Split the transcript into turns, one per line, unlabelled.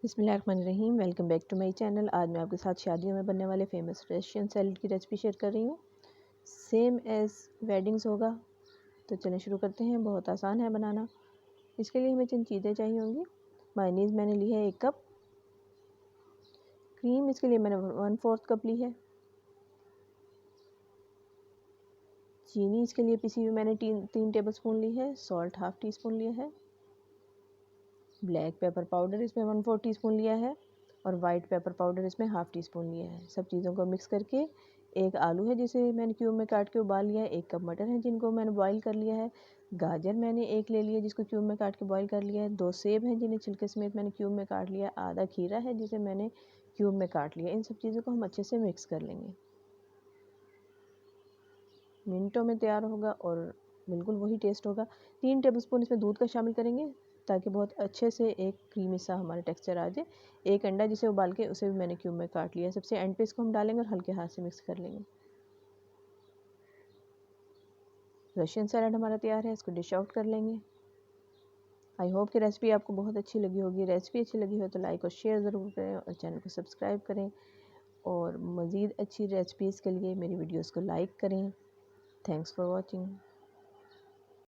बिस्मिल्लाहिर्रहमानिर्रहीम। Welcome back to my channel. आज मैं आपके साथ शादियों में बनने वाले फेमस रशियन सैलेड की रेसिपी शेयर कर रही हूँ। सेम एज़ वेडिंग्स होगा। तो चलें शुरू करते हैं। बहुत आसान है बनाना। इसके लिए हमें चंद चीज़ें चाहिए होंगी। मायोनीज़ मैंने ली है 1 कप। क्रीम इसके लिए मैंने 1/4 कप ली है। चीनी इसके लिए पिसी हुई मैंने 3 टेबल स्पून ली है। सॉल्ट 1/2 टीस्पून लिया है। ब्लैक पेपर पाउडर इसमें 1/4 टीस्पून लिया है और वाइट पेपर पाउडर इसमें 1/2 टीस्पून लिया है। सब चीज़ों को मिक्स करके एक आलू है जिसे मैंने क्यूब में काट के उबाल लिया है। 1 कप मटर है जिनको मैंने बॉईल कर लिया है। गाजर मैंने 1 ले लिया जिसको क्यूब में काट के बॉईल कर लिया है। 2 सेब हैं जिन्हें छिलके समेत मैंने क्यूब में काट लिया। आधा खीरा है जिसे मैंने क्यूब में काट लिया। इन सब चीज़ों को हम अच्छे से मिक्स कर लेंगे। मिनटों में तैयार होगा और बिल्कुल वही टेस्ट होगा। 3 टेबलस्पून इसमें दूध का शामिल करेंगे ताकि बहुत अच्छे से एक क्रीमी सा हमारा टेक्सचर आ जाए। 1 अंडा जिसे उबाल के उसे भी मैंने क्यूब में काट लिया। सबसे एंड पे इसको हम डालेंगे और हल्के हाथ से मिक्स कर लेंगे। रशियन सैलेड हमारा तैयार है। इसको डिश आउट कर लेंगे। आई होप कि रेसिपी आपको बहुत अच्छी लगी होगी। रेसिपी अच्छी लगी हो तो लाइक और शेयर ज़रूर करें और चैनल को सब्सक्राइब करें और मज़ीद अच्छी रेसिपीज़ के लिए मेरी वीडियोज़ को लाइक करें। Thanks for watching.